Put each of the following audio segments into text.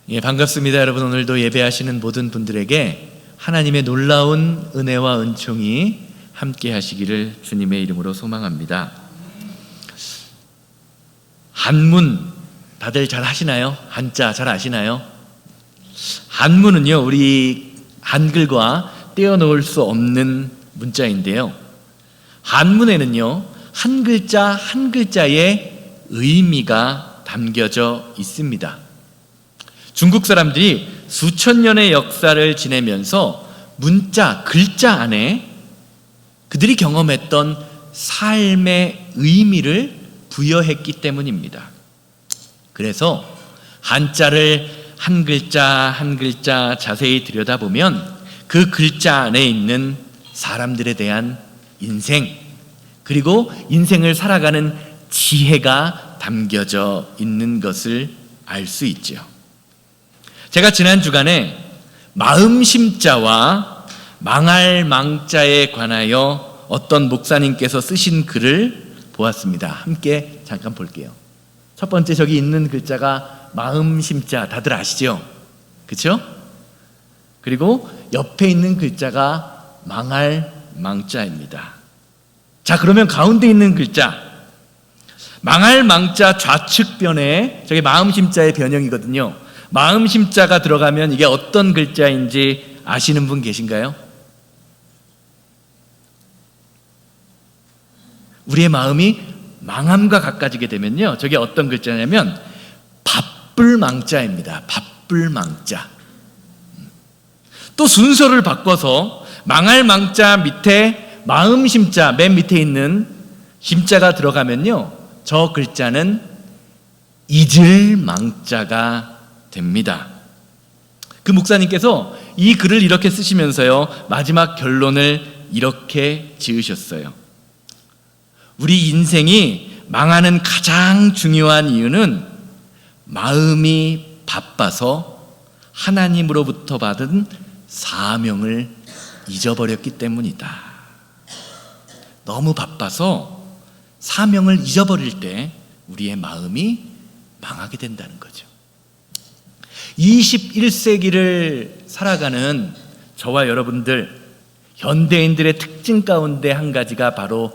예, 반갑습니다. 여러분, 오늘도 예배하시는 모든 분들에게 하나님의 놀라운 은혜와 은총이 함께 하시기를 주님의 이름으로 소망합니다. 한문 다들 잘 하시나요? 한자 잘 아시나요? 한문은요, 우리 한글과 떼어놓을 수 없는 문자인데요, 한문에는요 한 글자 한 글자의 의미가 담겨져 있습니다. 중국 사람들이 수천 년의 역사를 지내면서 문자, 글자 안에 그들이 경험했던 삶의 의미를 부여했기 때문입니다. 그래서 한자를 한 글자 한 글자 자세히 들여다보면 그 글자 안에 있는 사람들에 대한 인생, 그리고 인생을 살아가는 지혜가 담겨져 있는 것을 알 수 있죠. 제가 지난 주간에 마음심자와 망할 망자에 관하여 어떤 목사님께서 쓰신 글을 보았습니다. 함께 잠깐 볼게요. 첫 번째 저기 있는 글자가 마음심자, 다들 아시죠? 그렇죠? 그리고 옆에 있는 글자가 망할 망자입니다. 자, 그러면 가운데 있는 글자 망할 망자 좌측변에 저게 마음심자의 변형이거든요. 마음심자가 들어가면 이게 어떤 글자인지 아시는 분 계신가요? 우리의 마음이 망함과 가까워지게 되면요, 저게 어떤 글자냐면 바쁠망자입니다. 바쁠망자. 또 순서를 바꿔서 망할 망자 밑에 마음심자 맨 밑에 있는 심자가 들어가면요, 저 글자는 잊을 망자가 됩니다. 그 목사님께서 이 글을 이렇게 쓰시면서요, 마지막 결론을 이렇게 지으셨어요. 우리 인생이 망하는 가장 중요한 이유는 마음이 바빠서 하나님으로부터 받은 사명을 잊어버렸기 때문이다. 너무 바빠서 사명을 잊어버릴 때 우리의 마음이 망하게 된다는 거죠. 21세기를 살아가는 저와 여러분들, 현대인들의 특징 가운데 한 가지가 바로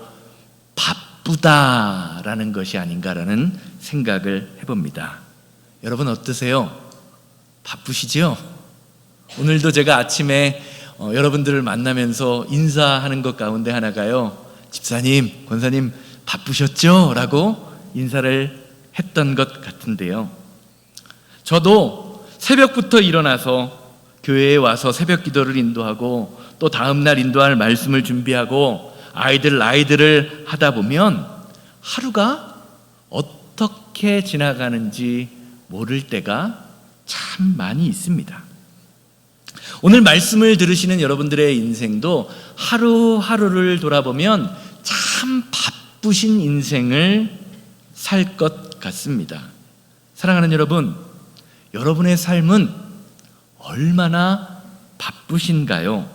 바쁘다라는 것이 아닌가라는 생각을 해봅니다. 여러분 어떠세요? 바쁘시죠? 오늘도 제가 아침에 여러분들을 만나면서 인사하는 것 가운데 하나가요, 집사님, 권사님 바쁘셨죠? 라고 인사를 했던 것 같은데요, 저도 새벽부터 일어나서 교회에 와서 새벽 기도를 인도하고 또 다음날 인도할 말씀을 준비하고 아이들을 하다 보면 하루가 어떻게 지나가는지 모를 때가 참 많이 있습니다. 오늘 말씀을 들으시는 여러분들의 인생도 하루하루를 돌아보면 참 바쁘신 인생을 살 것 같습니다. 사랑하는 여러분, 여러분의 삶은 얼마나 바쁘신가요?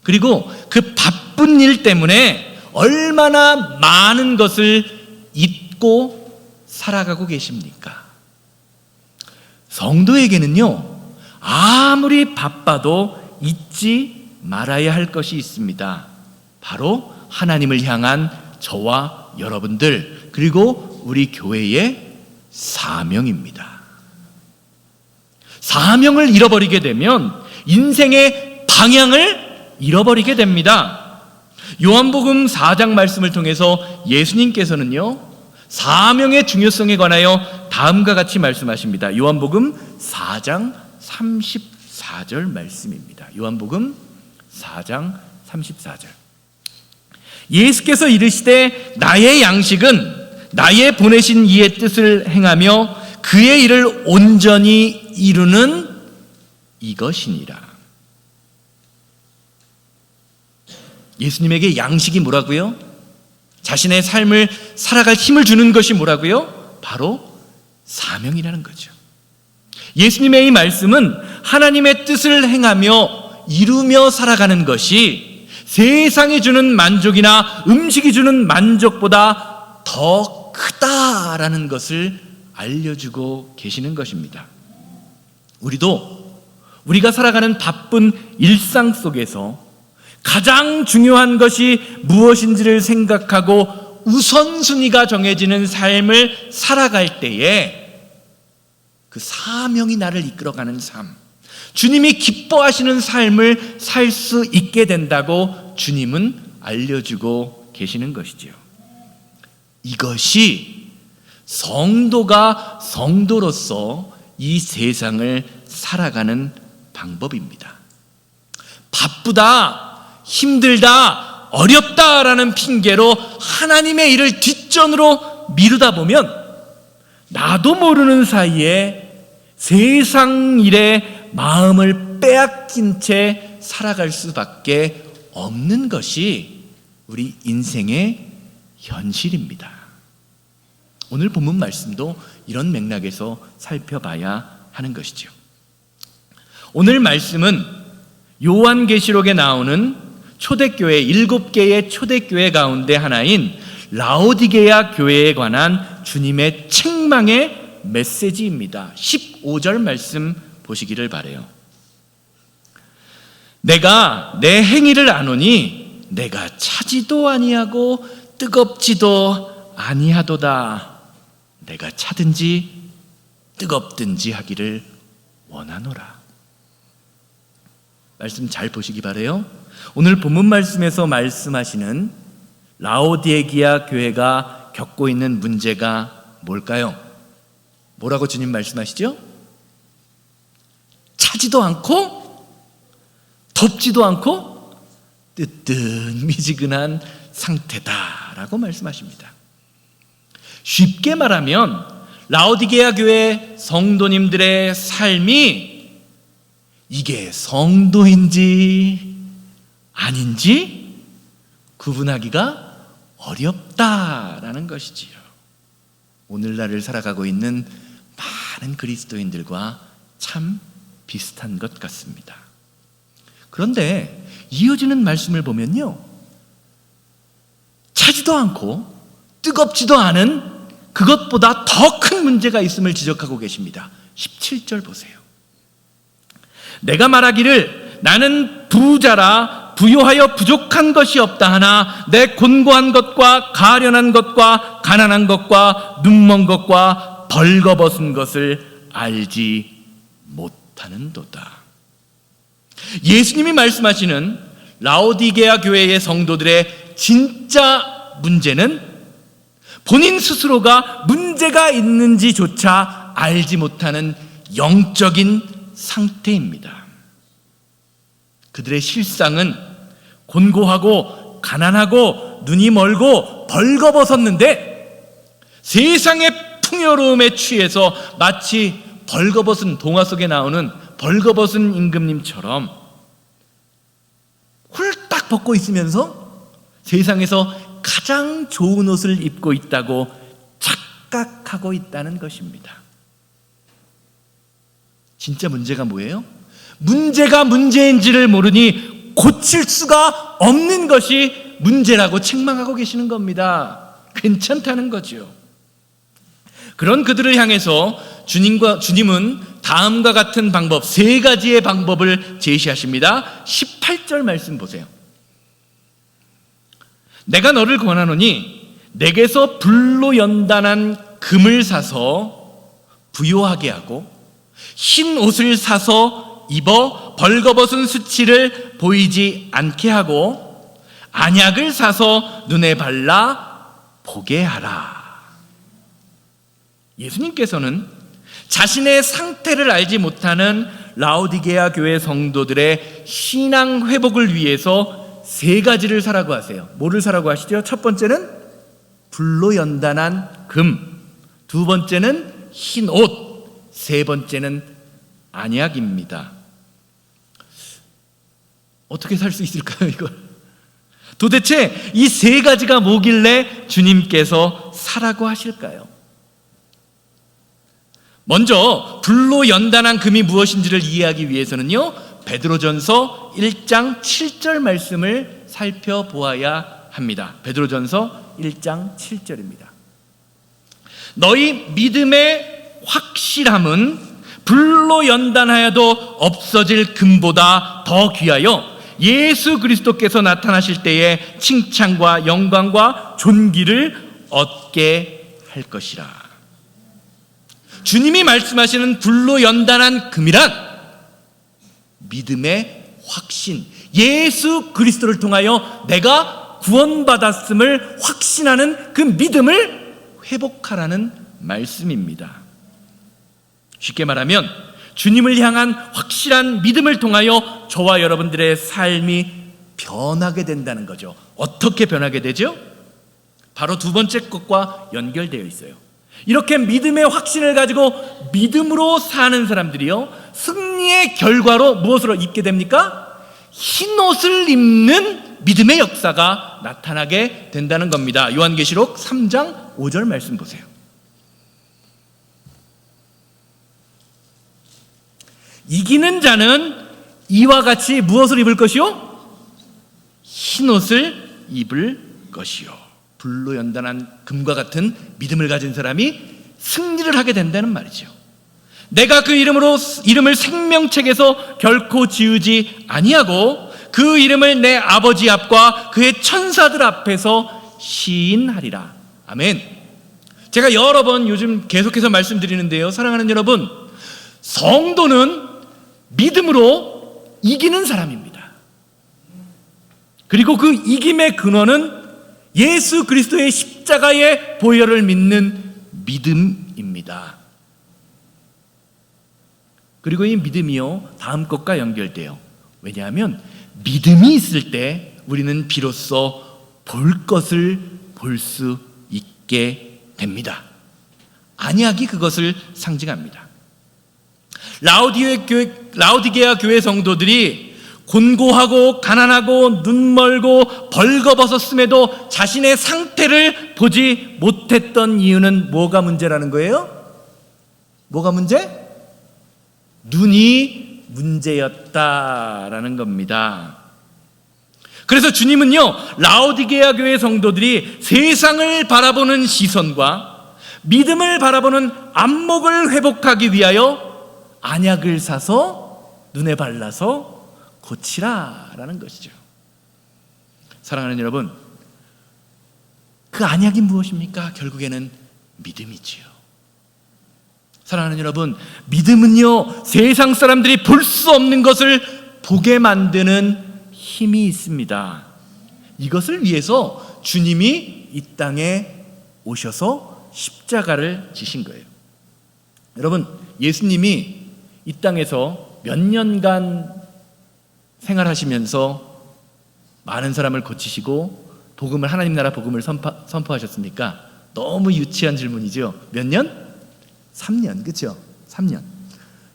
그리고 그 바쁜 일 때문에 얼마나 많은 것을 잊고 살아가고 계십니까? 성도에게는요, 아무리 바빠도 잊지 말아야 할 것이 있습니다. 바로 하나님을 향한 저와 여러분들, 그리고 우리 교회의 사명입니다. 사명을 잃어버리게 되면 인생의 방향을 잃어버리게 됩니다. 요한복음 4장 말씀을 통해서 예수님께서는요, 사명의 중요성에 관하여 다음과 같이 말씀하십니다. 요한복음 4장 34절 말씀입니다. 요한복음 4장 34절. 예수께서 이르시되 나의 양식은 나의 보내신 이의 뜻을 행하며 그의 일을 온전히 이루는 이것이니라. 예수님에게 양식이 뭐라고요? 자신의 삶을 살아갈 힘을 주는 것이 뭐라고요? 바로 사명이라는 거죠. 예수님의 이 말씀은 하나님의 뜻을 행하며 이루며 살아가는 것이 세상이 주는 만족이나 음식이 주는 만족보다 더 크다라는 것을 알려주고 계시는 것입니다. 우리도 우리가 살아가는 바쁜 일상 속에서 가장 중요한 것이 무엇인지를 생각하고 우선순위가 정해지는 삶을 살아갈 때에 그 사명이 나를 이끌어가는 삶, 주님이 기뻐하시는 삶을 살 수 있게 된다고 주님은 알려주고 계시는 것이지요. 이것이 성도가 성도로서 이 세상을 살아가는 방법입니다. 바쁘다, 힘들다, 어렵다라는 핑계로 하나님의 일을 뒷전으로 미루다 보면 나도 모르는 사이에 세상 일에 마음을 빼앗긴 채 살아갈 수밖에 없는 것이 우리 인생의 현실입니다. 오늘 본문 말씀도 이런 맥락에서 살펴봐야 하는 것이죠. 오늘 말씀은 요한계시록에 나오는 초대교회 7개의 초대교회 가운데 하나인 라오디게아 교회에 관한 주님의 책망의 메시지입니다. 15절 말씀 보시기를 바라요. 내가 내 행위를 아노니 내가 차지도 아니하고 뜨겁지도 아니하도다. 내가 차든지 뜨겁든지 하기를 원하노라. 말씀 잘 보시기 바라요. 오늘 본문 말씀에서 말씀하시는 라오디게아 교회가 겪고 있는 문제가 뭘까요? 뭐라고 주님 말씀하시죠? 차지도 않고 덥지도 않고 뜨뜻미지근한 상태다라고 말씀하십니다. 쉽게 말하면 라오디게아 교회 성도님들의 삶이 이게 성도인지 아닌지 구분하기가 어렵다라는 것이지요. 오늘날을 살아가고 있는 많은 그리스도인들과 참 비슷한 것 같습니다. 그런데 이어지는 말씀을 보면요, 차지도 않고 뜨겁지도 않은 그것보다 더 큰 문제가 있음을 지적하고 계십니다. 17절 보세요. 내가 말하기를 나는 부자라 부요하여 부족한 것이 없다 하나 내 곤고한 것과 가련한 것과 가난한 것과 눈먼 것과 벌거벗은 것을 알지 못하는도다. 예수님이 말씀하시는 라오디게아 교회의 성도들의 진짜 문제는 본인 스스로가 문제가 있는지조차 알지 못하는 영적인 상태입니다. 그들의 실상은 곤고하고 가난하고 눈이 멀고 벌거벗었는데 세상의 풍요로움에 취해서 마치 벌거벗은 동화 속에 나오는 벌거벗은 임금님처럼 홀딱 벗고 있으면서 세상에서 가장 좋은 옷을 입고 있다고 착각하고 있다는 것입니다. 진짜 문제가 뭐예요? 문제가 문제인지를 모르니 고칠 수가 없는 것이 문제라고 책망하고 계시는 겁니다. 괜찮다는 거죠. 그런 그들을 향해서 주님은 다음과 같은 방법, 3가지의 방법을 제시하십니다. 18절 말씀 보세요. 내가 너를 권하노니 내게서 불로 연단한 금을 사서 부요하게 하고 흰 옷을 사서 입어 벌거벗은 수치를 보이지 않게 하고 안약을 사서 눈에 발라 보게 하라. 예수님께서는 자신의 상태를 알지 못하는 라오디게아 교회 성도들의 신앙 회복을 위해서 3가지를 사라고 하세요. 뭐를 사라고 하시죠? 첫 번째는 불로 연단한 금, 2번째는 흰 옷, 3번째는 안약입니다. 어떻게 살 수 있을까요, 이걸? 도대체 이 3가지가 뭐길래 주님께서 사라고 하실까요? 먼저 불로 연단한 금이 무엇인지를 이해하기 위해서는요, 베드로전서 1장 7절 말씀을 살펴보아야 합니다. 베드로전서 1장 7절입니다. 너희 믿음의 확실함은 불로 연단하여도 없어질 금보다 더 귀하여 예수 그리스도께서 나타나실 때에 칭찬과 영광과 존귀를 얻게 할 것이라. 주님이 말씀하시는 불로 연단한 금이란 믿음의 확신, 예수 그리스도를 통하여 내가 구원받았음을 확신하는 그 믿음을 회복하라는 말씀입니다. 쉽게 말하면 주님을 향한 확실한 믿음을 통하여 저와 여러분들의 삶이 변하게 된다는 거죠. 어떻게 변하게 되죠? 바로 두 번째 것과 연결되어 있어요. 이렇게 믿음의 확신을 가지고 믿음으로 사는 사람들이요, 승리의 결과로 무엇으로 입게 됩니까? 흰 옷을 입는 믿음의 역사가 나타나게 된다는 겁니다. 요한계시록 3장 5절 말씀 보세요. 이기는 자는 이와 같이 무엇을 입을 것이요? 흰 옷을 입을 것이요. 불로 연단한 금과 같은 믿음을 가진 사람이 승리를 하게 된다는 말이죠. 내가 그 이름을 생명책에서 결코 지우지 아니하고 그 이름을 내 아버지 앞과 그의 천사들 앞에서 시인하리라. 아멘. 제가 여러 번 요즘 계속해서 말씀드리는데요, 사랑하는 여러분, 성도는 믿음으로 이기는 사람입니다. 그리고 그 이김의 근원은 예수 그리스도의 십자가의 보혈을 믿는 믿음입니다. 그리고 이 믿음이요, 다음 것과 연결돼요. 왜냐하면 믿음이 있을 때 우리는 비로소 볼 것을 볼 수 있게 됩니다. 안약이 그것을 상징합니다. 라오디게아 교회 성도들이 곤고하고 가난하고 눈멀고 벌거벗었음에도 자신의 상태를 보지 못했던 이유는 뭐가 문제라는 거예요? 뭐가 문제? 눈이 문제였다라는 겁니다. 그래서 주님은요, 라오디게아 교회 성도들이 세상을 바라보는 시선과 믿음을 바라보는 안목을 회복하기 위하여 안약을 사서 눈에 발라서 고치라라는 것이죠. 사랑하는 여러분, 그 안약이 무엇입니까? 결국에는 믿음이지요. 사랑하는 여러분, 믿음은요, 세상 사람들이 볼 수 없는 것을 보게 만드는 힘이 있습니다. 이것을 위해서 주님이 이 땅에 오셔서 십자가를 지신 거예요. 여러분, 예수님이 이 땅에서 몇 년간 생활하시면서 많은 사람을 고치시고 하나님 나라 복음을 선포하셨습니까? 너무 유치한 질문이죠. 몇 년? 3년, 그렇죠? 3년.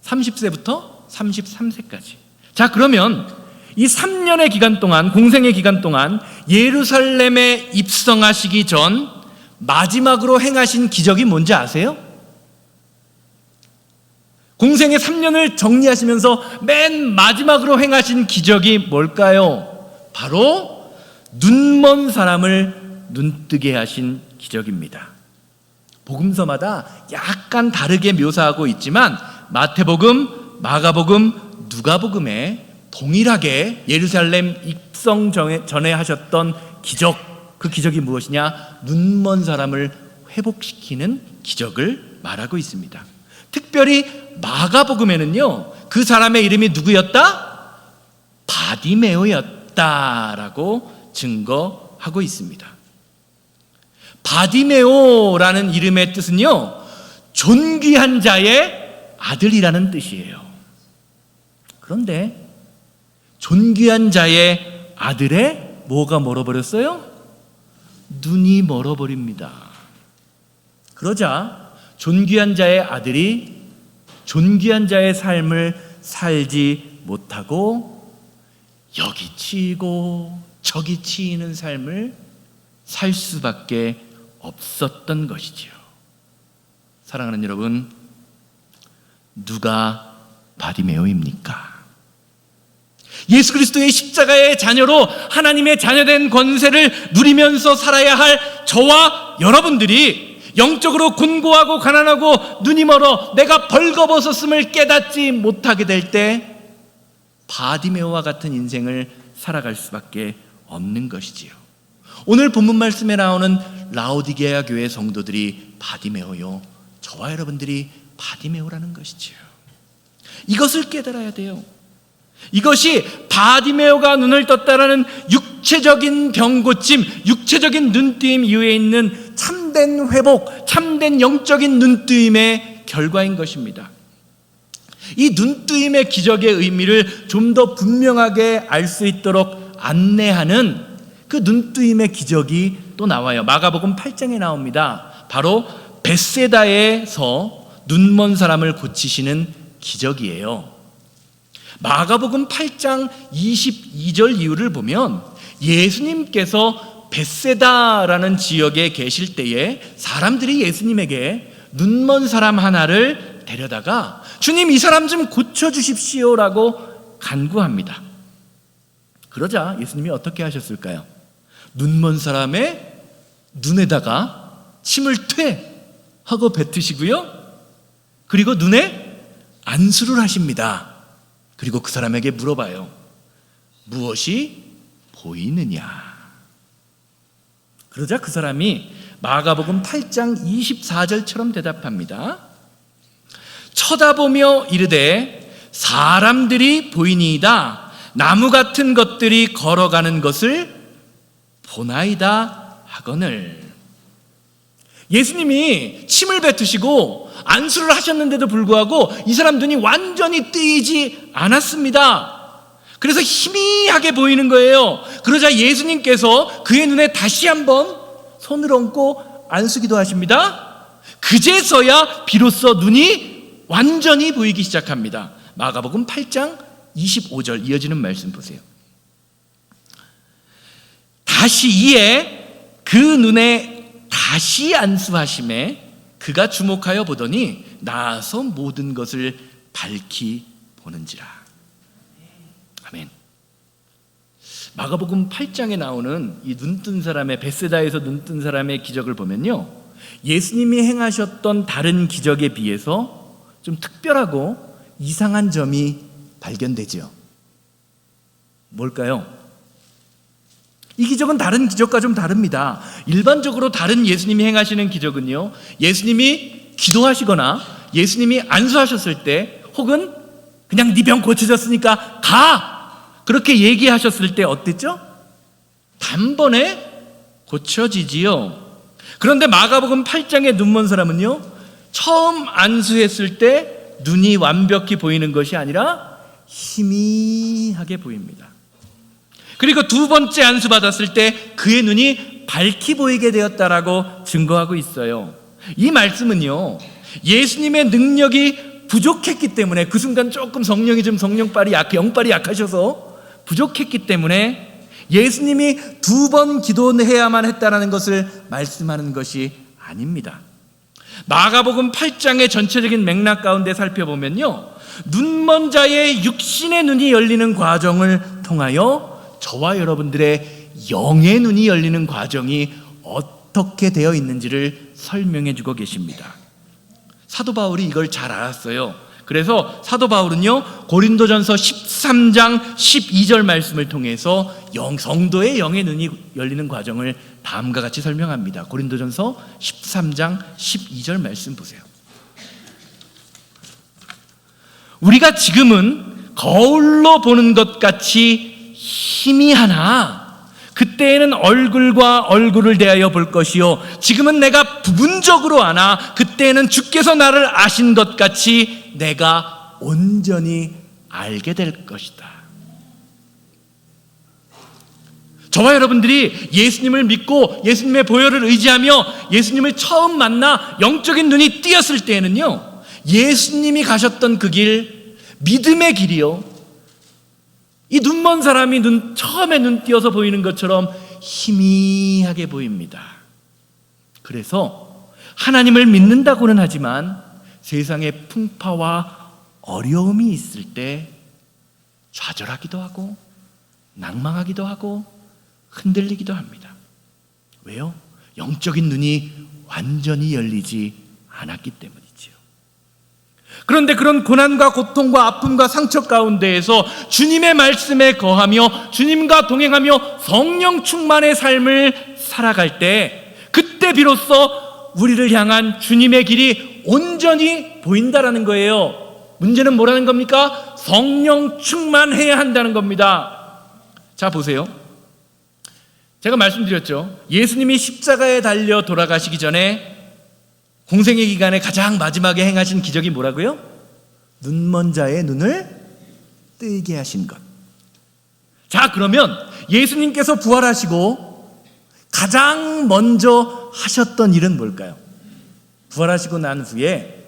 30세부터 33세까지. 자, 그러면 이 3년의 기간 동안, 공생의 기간 동안 예루살렘에 입성하시기 전 마지막으로 행하신 기적이 뭔지 아세요? 공생의 3년을 정리하시면서 맨 마지막으로 행하신 기적이 뭘까요? 바로 눈먼 사람을 눈뜨게 하신 기적입니다. 복음서마다 약간 다르게 묘사하고 있지만 마태복음, 마가복음, 누가복음에 동일하게 예루살렘 입성 전에 하셨던 기적, 그 기적이 무엇이냐? 눈먼 사람을 회복시키는 기적을 말하고 있습니다. 특별히 마가복음에는요, 그 사람의 이름이 누구였다? 바디메오였다라고 증거하고 있습니다. 바디메오라는 이름의 뜻은요, 존귀한 자의 아들이라는 뜻이에요. 그런데 존귀한 자의 아들의 뭐가 멀어버렸어요? 눈이 멀어버립니다. 그러자 존귀한 자의 아들이 존귀한 자의 삶을 살지 못하고 여기 치이고 저기 치이는 삶을 살 수밖에 없었던 것이지요. 사랑하는 여러분, 누가 바디메오입니까? 예수 그리스도의 십자가의 자녀로 하나님의 자녀된 권세를 누리면서 살아야 할 저와 여러분들이 영적으로 곤고하고 가난하고 눈이 멀어 내가 벌거벗었음을 깨닫지 못하게 될 때 바디메오와 같은 인생을 살아갈 수밖에 없는 것이지요. 오늘 본문 말씀에 나오는 라오디게아 교회 성도들이 바디메오요, 저와 여러분들이 바디메오라는 것이지요. 이것을 깨달아야 돼요. 이것이 바디메오가 눈을 떴다라는 육체적인 병고침, 육체적인 눈뜨임 이후에 있는 참된 회복, 참된 영적인 눈뜨임의 결과인 것입니다. 이 눈뜨임의 기적의 의미를 좀 더 분명하게 알 수 있도록 안내하는 그 눈뜨임의 기적이 또 나와요. 마가복음 8장에 나옵니다. 바로 벳세다에서 눈먼 사람을 고치시는 기적이에요. 마가복음 8장 22절 이후를 보면 예수님께서 벳세다라는 지역에 계실 때에 사람들이 예수님에게 눈먼 사람 하나를 데려다가 주님, 이 사람 좀 고쳐주십시오라고 간구합니다. 그러자 예수님이 어떻게 하셨을까요? 눈먼 사람의 눈에다가 침을 퇴 하고 뱉으시고요, 그리고 눈에 안수를 하십니다. 그리고 그 사람에게 물어봐요. 무엇이 보이느냐? 그러자 그 사람이 마가복음 8장 24절처럼 대답합니다. 쳐다보며 이르되 사람들이 보이니이다. 나무 같은 것들이 걸어가는 것을 보나이다 하거늘. 예수님이 침을 뱉으시고 안수를 하셨는데도 불구하고 이 사람 눈이 완전히 뜨이지 않았습니다. 그래서 희미하게 보이는 거예요. 그러자 예수님께서 그의 눈에 다시 한번 손을 얹고 안수기도 하십니다. 그제서야 비로소 눈이 완전히 보이기 시작합니다. 마가복음 8장 25절 이어지는 말씀 보세요. 다시 이에 그 눈에 다시 안수하심에 그가 주목하여 보더니 나아서 모든 것을 밝히 보는지라. 아멘. 마가복음 8장에 나오는 이 눈뜬 사람의, 벳세다에서 눈뜬 사람의 기적을 보면요, 예수님이 행하셨던 다른 기적에 비해서 좀 특별하고 이상한 점이 발견되지요. 뭘까요? 이 기적은 다른 기적과 좀 다릅니다. 일반적으로 다른 예수님이 행하시는 기적은요, 예수님이 기도하시거나 예수님이 안수하셨을 때, 혹은 그냥 네 병 고쳐졌으니까 가! 그렇게 얘기하셨을 때 어땠죠? 단번에 고쳐지지요. 그런데 마가복음 8장의 눈먼 사람은요, 처음 안수했을 때 눈이 완벽히 보이는 것이 아니라 희미하게 보입니다. 그리고 두 번째 안수 받았을 때 그의 눈이 밝히 보이게 되었다라고 증거하고 있어요. 이 말씀은요, 예수님의 능력이 부족했기 때문에, 그 순간 조금 영빨이 약하셔서 부족했기 때문에 예수님이 두 번 기도해야만 했다라는 것을 말씀하는 것이 아닙니다. 마가복음 8장의 전체적인 맥락 가운데 살펴보면요, 눈먼 자의 육신의 눈이 열리는 과정을 통하여 저와 여러분들의 영의 눈이 열리는 과정이 어떻게 되어 있는지를 설명해 주고 계십니다. 사도 바울이 이걸 잘 알았어요. 그래서 사도 바울은요, 고린도전서 13장 12절 말씀을 통해서 성도의 영의 눈이 열리는 과정을 다음과 같이 설명합니다. 고린도전서 13장 12절 말씀 보세요. 우리가 지금은 거울로 보는 것 같이 희미하나 그때에는 얼굴과 얼굴을 대하여 볼 것이요, 지금은 내가 부분적으로 아나 그때에는 주께서 나를 아신 것 같이 내가 온전히 알게 될 것이다. 저와 여러분들이 예수님을 믿고 예수님의 보혈을 의지하며 예수님을 처음 만나 영적인 눈이 띄었을 때에는요, 예수님이 가셨던 그 길, 믿음의 길이요, 이 눈먼 사람이 처음에 눈 띄어서 보이는 것처럼 희미하게 보입니다. 그래서 하나님을 믿는다고는 하지만 세상에 풍파와 어려움이 있을 때 좌절하기도 하고 낭망하기도 하고 흔들리기도 합니다. 왜요? 영적인 눈이 완전히 열리지 않았기 때문이지요. 그런데 그런 고난과 고통과 아픔과 상처 가운데에서 주님의 말씀에 거하며 주님과 동행하며 성령 충만의 삶을 살아갈 때, 그때 비로소 우리를 향한 주님의 길이 온전히 보인다라는 거예요. 문제는 뭐라는 겁니까? 성령 충만해야 한다는 겁니다. 자, 보세요. 제가 말씀드렸죠. 예수님이 십자가에 달려 돌아가시기 전에 공생의 기간에 가장 마지막에 행하신 기적이 뭐라고요? 눈먼 자의 눈을 뜨게 하신 것. 자, 그러면 예수님께서 부활하시고 가장 먼저 하셨던 일은 뭘까요? 부활하시고 난 후에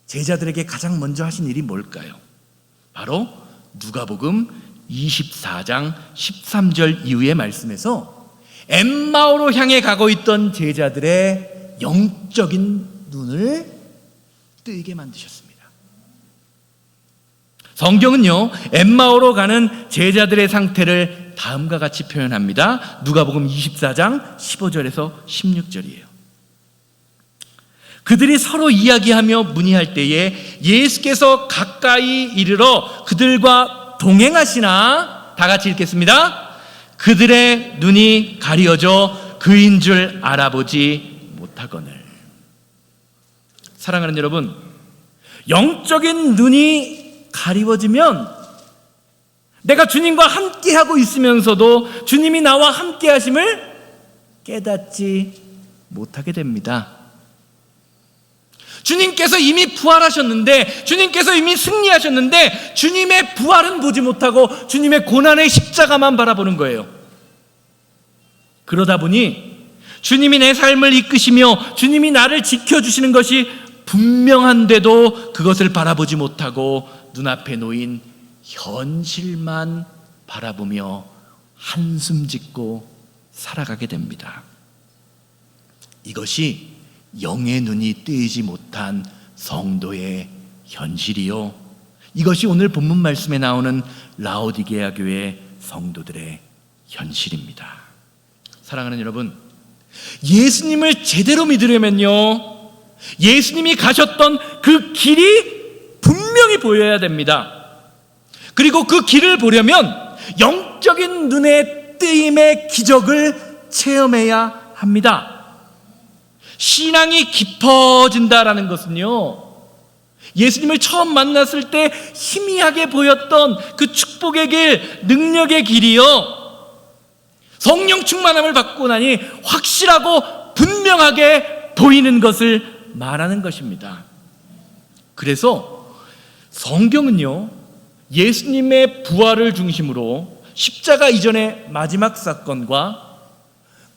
제자들에게 가장 먼저 하신 일이 뭘까요? 바로 누가복음 24장 13절 이후의 말씀에서 엠마오로 향해 가고 있던 제자들의 영적인 눈을 뜨게 만드셨습니다. 성경은요, 엠마오로 가는 제자들의 상태를 다음과 같이 표현합니다. 누가복음 24장 15절에서 16절이에요. 그들이 서로 이야기하며 문의할 때에 예수께서 가까이 이르러 그들과 동행하시나, 다 같이 읽겠습니다. 그들의 눈이 가리어져 그인 줄 알아보지 못하거늘. 사랑하는 여러분, 영적인 눈이 가리워지면 내가 주님과 함께하고 있으면서도 주님이 나와 함께하심을 깨닫지 못하게 됩니다. 주님께서 이미 부활하셨는데, 주님께서 이미 승리하셨는데 주님의 부활은 보지 못하고 주님의 고난의 십자가만 바라보는 거예요. 그러다 보니 주님이 내 삶을 이끄시며 주님이 나를 지켜주시는 것이 분명한데도 그것을 바라보지 못하고 눈앞에 놓인 현실만 바라보며 한숨 짓고 살아가게 됩니다. 이것이 영의 눈이 뜨이지 못한 성도의 현실이요, 이것이 오늘 본문 말씀에 나오는 라오디게아 교회 성도들의 현실입니다. 사랑하는 여러분, 예수님을 제대로 믿으려면요, 예수님이 가셨던 그 길이 분명히 보여야 됩니다. 그리고 그 길을 보려면 영적인 눈의 뜨임의 기적을 체험해야 합니다. 신앙이 깊어진다라는 것은요, 예수님을 처음 만났을 때 희미하게 보였던 그 축복의 길, 능력의 길이요, 성령 충만함을 받고 나니 확실하고 분명하게 보이는 것을 말하는 것입니다. 그래서 성경은요, 예수님의 부활을 중심으로 십자가 이전의 마지막 사건과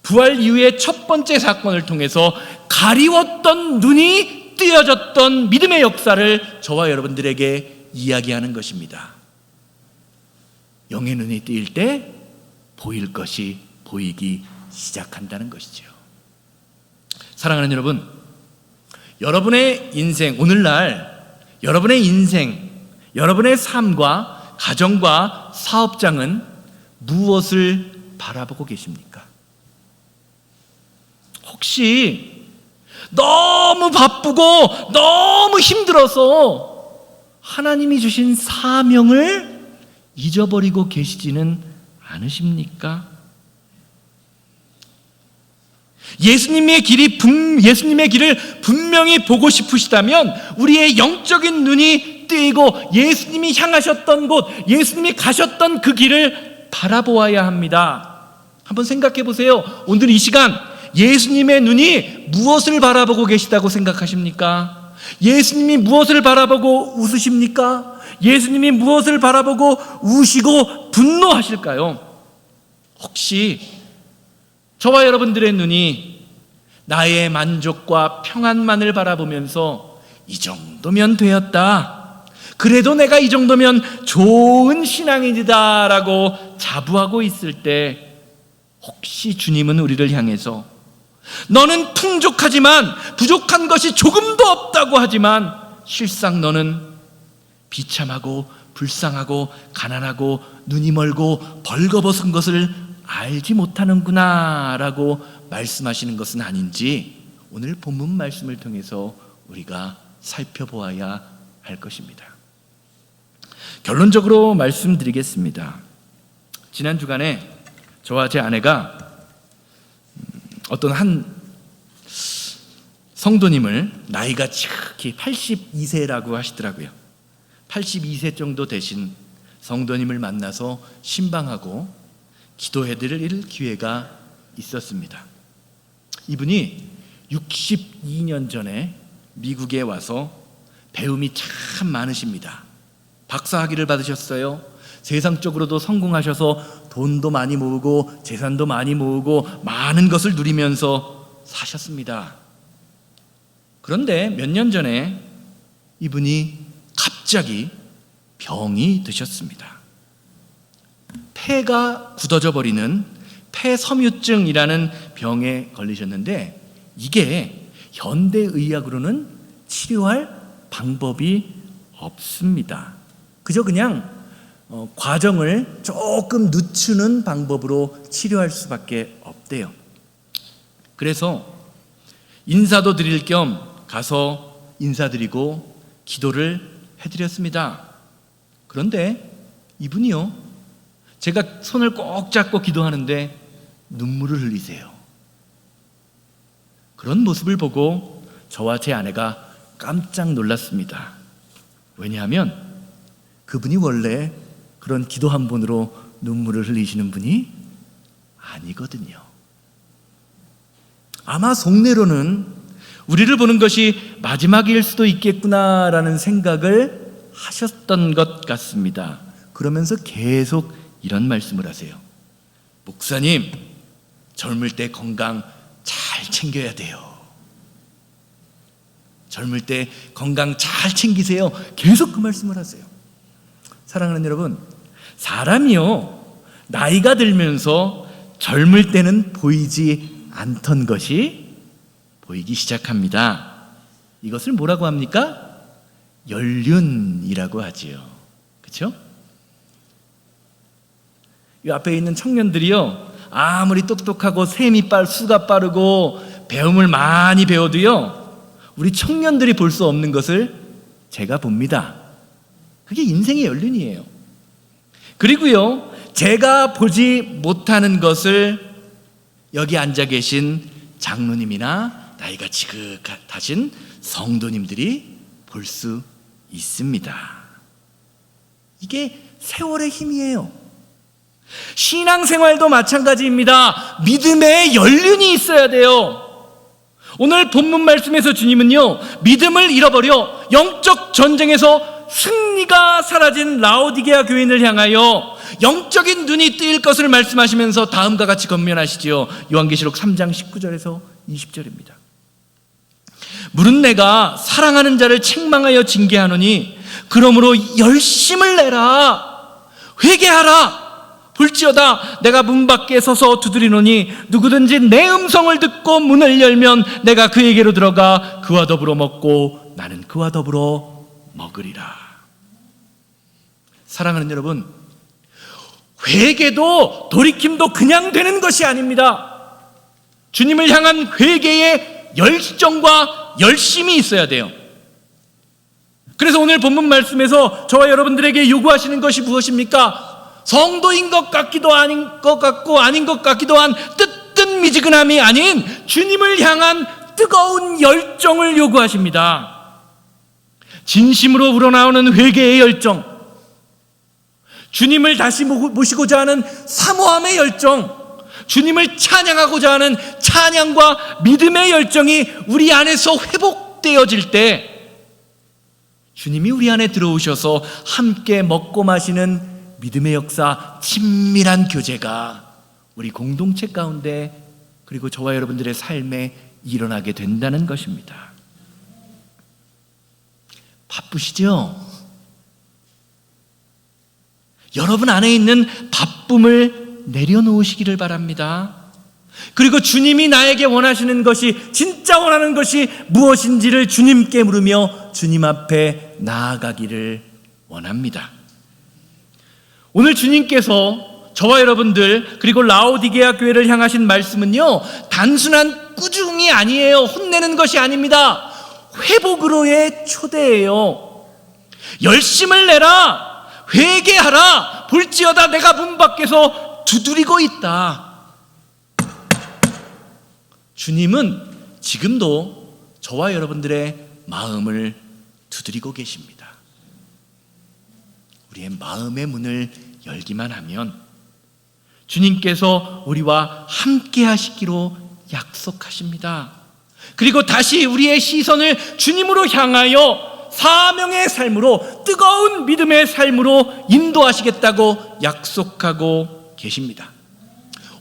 부활 이후의 첫 번째 사건을 통해서 가리웠던 눈이 뜨여졌던 믿음의 역사를 저와 여러분들에게 이야기하는 것입니다. 영의 눈이 뜨일 때 보일 것이 보이기 시작한다는 것이죠. 사랑하는 여러분, 여러분의 인생, 오늘날 여러분의 인생, 여러분의 삶과 가정과 사업장은 무엇을 바라보고 계십니까? 혹시 너무 바쁘고 너무 힘들어서 하나님이 주신 사명을 잊어버리고 계시지는 않으십니까? 예수님의 길을 분명히 보고 싶으시다면 우리의 영적인 눈이 뜨이고 예수님이 향하셨던 곳, 예수님이 가셨던 그 길을 바라보아야 합니다. 한번 생각해 보세요. 오늘 이 시간 예수님의 눈이 무엇을 바라보고 계시다고 생각하십니까? 예수님이 무엇을 바라보고 웃으십니까? 예수님이 무엇을 바라보고 우시고 분노하실까요? 혹시 저와 여러분들의 눈이 나의 만족과 평안만을 바라보면서 이 정도면 되었다, 그래도 내가 이 정도면 좋은 신앙인이다 라고 자부하고 있을 때, 혹시 주님은 우리를 향해서 너는 풍족하지만 부족한 것이 조금도 없다고 하지만 실상 너는 비참하고 불쌍하고 가난하고 눈이 멀고 벌거벗은 것을 알지 못하는구나 라고 말씀하시는 것은 아닌지 오늘 본문 말씀을 통해서 우리가 살펴보아야 할 것입니다. 결론적으로 말씀드리겠습니다. 지난 주간에 저와 제 아내가 어떤 한 성도님을, 나이가 지극히 82세라고 하시더라고요. 82세 정도 되신 성도님을 만나서 신방하고 기도해드릴 기회가 있었습니다. 이분이 62년 전에 미국에 와서 배움이 참 많으십니다. 박사학위를 받으셨어요. 세상적으로도 성공하셔서 돈도 많이 모으고 재산도 많이 모으고 많은 것을 누리면서 사셨습니다. 그런데 몇 년 전에 이분이 갑자기 병이 드셨습니다. 폐가 굳어져 버리는 폐섬유증이라는 병에 걸리셨는데, 이게 현대의학으로는 치료할 방법이 없습니다. 그저 그냥 과정을 조금 늦추는 방법으로 치료할 수밖에 없대요. 그래서 인사도 드릴 겸 가서 인사드리고 기도를 해드렸습니다. 그런데 이분이요, 제가 손을 꼭 잡고 기도하는데 눈물을 흘리세요. 그런 모습을 보고 저와 제 아내가 깜짝 놀랐습니다. 왜냐하면 그분이 원래 그런 기도 한 번으로 눈물을 흘리시는 분이 아니거든요. 아마 속내로는 우리를 보는 것이 마지막일 수도 있겠구나라는 생각을 하셨던 것 같습니다. 그러면서 계속 이런 말씀을 하세요. 목사님, 젊을 때 건강 잘 챙겨야 돼요. 젊을 때 건강 잘 챙기세요. 계속 그 말씀을 하세요. 사랑하는 여러분, 사람이요, 나이가 들면서 젊을 때는 보이지 않던 것이 보이기 시작합니다. 이것을 뭐라고 합니까? 연륜이라고 하지요. 그렇죠? 이 앞에 있는 청년들이요, 아무리 똑똑하고 수가 빠르고 배움을 많이 배워도요, 우리 청년들이 볼 수 없는 것을 제가 봅니다. 그게 인생의 연륜이에요. 그리고요, 제가 보지 못하는 것을 여기 앉아 계신 장로님이나 나이가 지긋하신 성도님들이 볼 수 있습니다. 이게 세월의 힘이에요. 신앙생활도 마찬가지입니다. 믿음의 연륜이 있어야 돼요. 오늘 본문 말씀에서 주님은요, 믿음을 잃어버려 영적 전쟁에서 승리가 사라진 라오디게아 교인을 향하여 영적인 눈이 뜨일 것을 말씀하시면서 다음과 같이 권면하시지요. 요한계시록 3장 19절에서 20절입니다. 물은 내가 사랑하는 자를 책망하여 징계하노니 그러므로 열심을 내라, 회개하라. 볼지어다 내가 문 밖에 서서 두드리노니 누구든지 내 음성을 듣고 문을 열면 내가 그에게로 들어가 그와 더불어 먹고 나는 그와 더불어 먹으리라. 사랑하는 여러분, 회개도 돌이킴도 그냥 되는 것이 아닙니다. 주님을 향한 회개의 열정과 열심이 있어야 돼요. 그래서 오늘 본문 말씀에서 저와 여러분들에게 요구하시는 것이 무엇입니까? 성도인 것 같기도 아닌 것 같고 아닌 것 같기도 한 뜨뜻미지근함이 아닌 주님을 향한 뜨거운 열정을 요구하십니다. 진심으로 우러나오는 회개의 열정, 주님을 다시 모시고자 하는 사모함의 열정, 주님을 찬양하고자 하는 찬양과 믿음의 열정이 우리 안에서 회복되어질 때 주님이 우리 안에 들어오셔서 함께 먹고 마시는 믿음의 역사, 친밀한 교제가 우리 공동체 가운데 그리고 저와 여러분들의 삶에 일어나게 된다는 것입니다. 바쁘시죠? 여러분 안에 있는 바쁨을 내려놓으시기를 바랍니다. 그리고 주님이 나에게 원하시는 것이, 진짜 원하는 것이 무엇인지를 주님께 물으며 주님 앞에 나아가기를 원합니다. 오늘 주님께서 저와 여러분들 그리고 라오디게아 교회를 향하신 말씀은요, 단순한 꾸중이 아니에요. 혼내는 것이 아닙니다. 회복으로의 초대예요. 열심을 내라, 회개하라, 볼지어다 내가 문 밖에서 두드리고 있다. 주님은 지금도 저와 여러분들의 마음을 두드리고 계십니다. 우리의 마음의 문을 열기만 하면 주님께서 우리와 함께 하시기로 약속하십니다. 그리고 다시 우리의 시선을 주님으로 향하여 사명의 삶으로, 뜨거운 믿음의 삶으로 인도하시겠다고 약속하고 계십니다.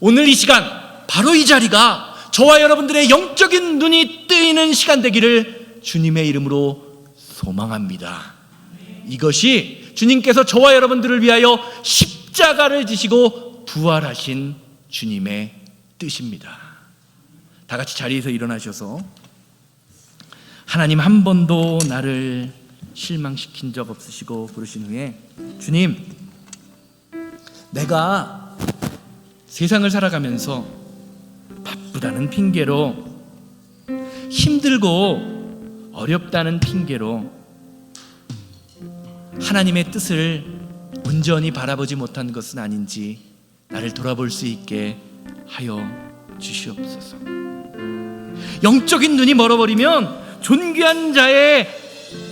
오늘 이 시간, 바로 이 자리가 저와 여러분들의 영적인 눈이 뜨이는 시간 되기를 주님의 이름으로 소망합니다. 이것이 주님께서 저와 여러분들을 위하여 십자가를 지시고 부활하신 주님의 뜻입니다. 다 같이 자리에서 일어나셔서 하나님, 한 번도 나를 실망시킨 적 없으시고 부르신 후에, 주님, 내가 세상을 살아가면서 바쁘다는 핑계로, 힘들고 어렵다는 핑계로 하나님의 뜻을 온전히 바라보지 못한 것은 아닌지 나를 돌아볼 수 있게 하여 주시옵소서. 영적인 눈이 멀어버리면 존귀한 자의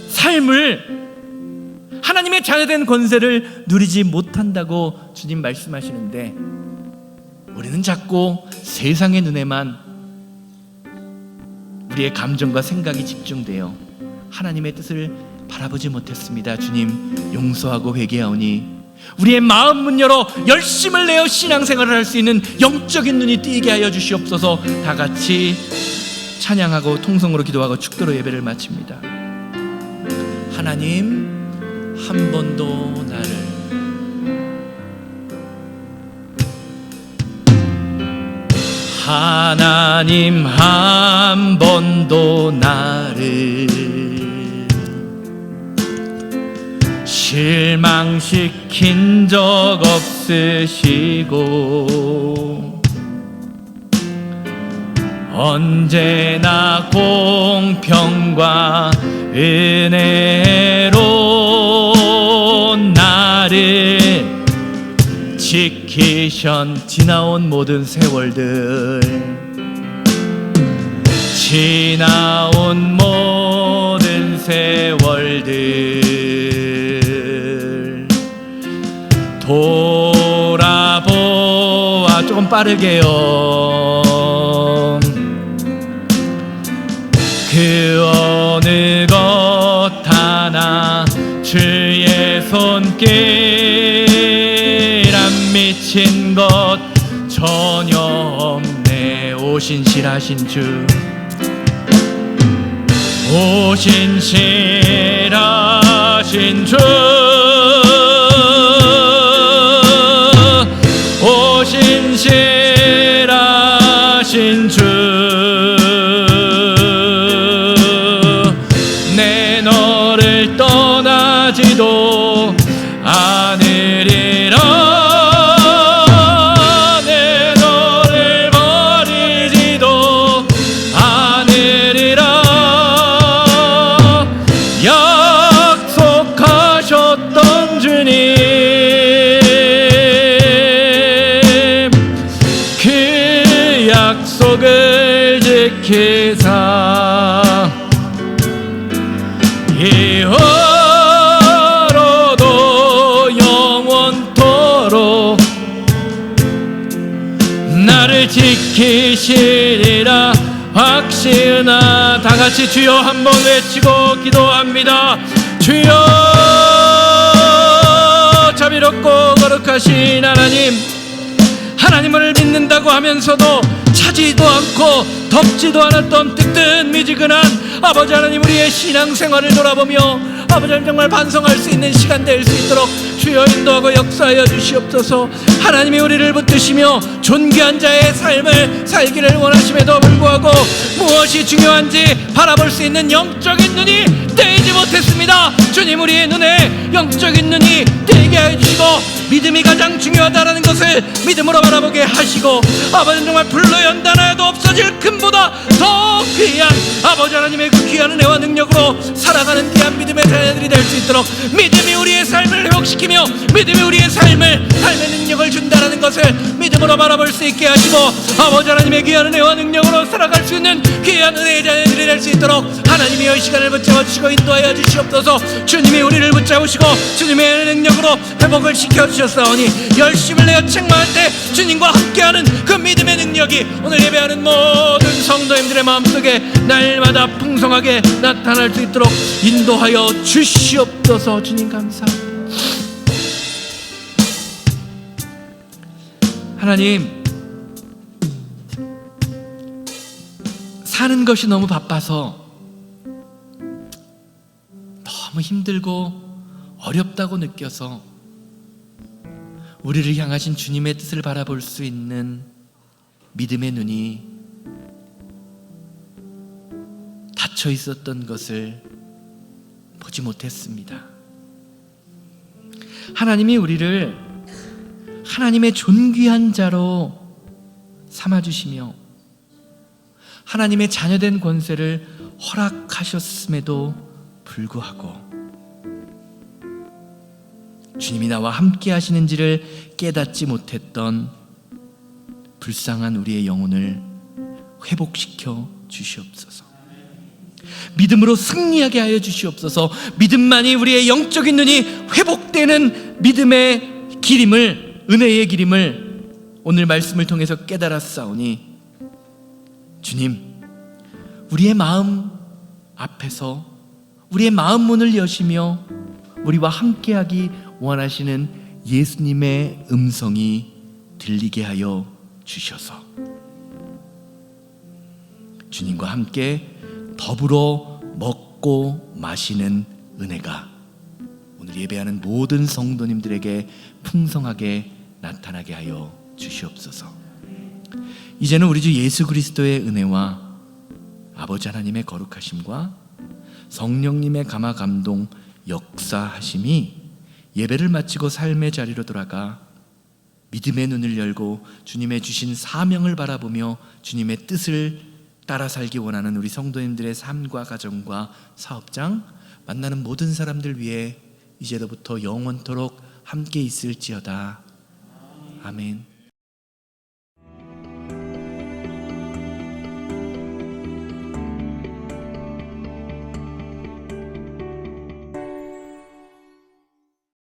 삶을, 하나님의 자녀된 권세를 누리지 못한다고 주님 말씀하시는데, 우리는 자꾸 세상의 눈에만 우리의 감정과 생각이 집중되어 하나님의 뜻을 바라보지 못했습니다. 주님, 용서하고 회개하오니 우리의 마음 문 열어 열심을 내어 신앙생활을 할 수 있는 영적인 눈이 뜨이게 하여 주시옵소서. 다 같이 찬양하고 통성으로 기도하고 축도로 예배를 마칩니다. 하나님, 한 번도 나를 하나님 한 번도 나를 실망시킨 적 없으시고 언제나 공평과 은혜로 나를 지키션. 지나온 모든 세월들, 지나온 모든 세월들 돌아보아. 조금 빠르게요. 그 어느 것 하나 주의 손길 안 미친 것 전혀 없네. 오신실하신 주, 오신실하신 주, 오신실하신 주, 내 너를 떠나지도 않으리라. 내 너를 버리지도 않으리라. 약속하셨던 주님, 그 약속을 지키사 이후로도 영원토록 나를 지키시리라 확신하나. 다 같이 주여 한번 외치고 기도합니다. 주여, 자비롭고 거룩하신 하나님, 하나님을 믿는다고 하면서도 차지도 않고 덥지도 않았던 뜨뜻미지근한 아버지 하나님, 우리의 신앙생활을 돌아보며 아버지 하나님 정말 반성할 수 있는 시간 될 수 있도록 주여 인도하고 역사하여 주시옵소서. 하나님이 우리를 붙드시며 존귀한 자의 삶을 살기를 원하심에도 불구하고 무엇이 중요한지 바라볼 수 있는 영적인 눈이 뜨이지 못했습니다. 주님, 우리의 눈에 영적인 눈이 뜨이게 해주시고 믿음이 가장 중요하다는 것을 믿음으로 바라보게 하시고, 아버지는 정말 불러 연단하여도 없어질 금보다 더 귀한 아버지 하나님의 그 귀한 은혜와 능력으로 살아가는 귀한 믿음의 자녀들이 될 수 있도록, 믿음이 우리의 삶을 회복시키며 믿음이 우리의 삶의 능력을 준다는 것을 믿음으로 바라볼 수 있게 하시고, 아버지 하나님의 귀한 은혜와 능력으로 살아갈 수 있는 귀한 은혜의 자녀들이 될 수 있도록 하나님이 이 시간을 붙잡아 주시고 인도하여 주시옵소서. 주님이 우리를 붙잡으시고 주님의 능력으로 회복을 시켜주셨사오니, 열심을 내어 책망할 때 주님과 함께하는 그 믿음의 능력이 오늘 예배하는 모든 성도님들의 마음속에 날마다 풍성하게 나타날 수 있도록 인도하여 주시옵소서. 주님 감사합니다. 하나님, 사는 것이 너무 바빠서 너무 힘들고 어렵다고 느껴서 우리를 향하신 주님의 뜻을 바라볼 수 있는 믿음의 눈이 닫혀 있었던 것을 보지 못했습니다. 하나님이 우리를 하나님의 존귀한 자로 삼아주시며 하나님의 자녀된 권세를 허락하셨음에도 불구하고 주님이 나와 함께 하시는지를 깨닫지 못했던 불쌍한 우리의 영혼을 회복시켜 주시옵소서. 믿음으로 승리하게 하여 주시옵소서. 믿음만이 우리의 영적인 눈이 회복되는 믿음의 길임을, 은혜의 길임을 오늘 말씀을 통해서 깨달았사오니, 주님, 우리의 마음 앞에서 우리의 마음 문을 여시며 우리와 함께하기 원하시는 예수님의 음성이 들리게 하여 주셔서 주님과 함께 더불어 먹고 마시는 은혜가 오늘 예배하는 모든 성도님들에게 풍성하게 나타나게 하여 주시옵소서. 이제는 우리 주 예수 그리스도의 은혜와 아버지 하나님의 거룩하심과 성령님의 감화 감동 역사하심이 예배를 마치고 삶의 자리로 돌아가 믿음의 눈을 열고 주님의 주신 사명을 바라보며 주님의 뜻을 따라 살기 원하는 우리 성도님들의 삶과 가정과 사업장, 만나는 모든 사람들 위해 이제로부터 영원토록 함께 있을지어다. 아멘.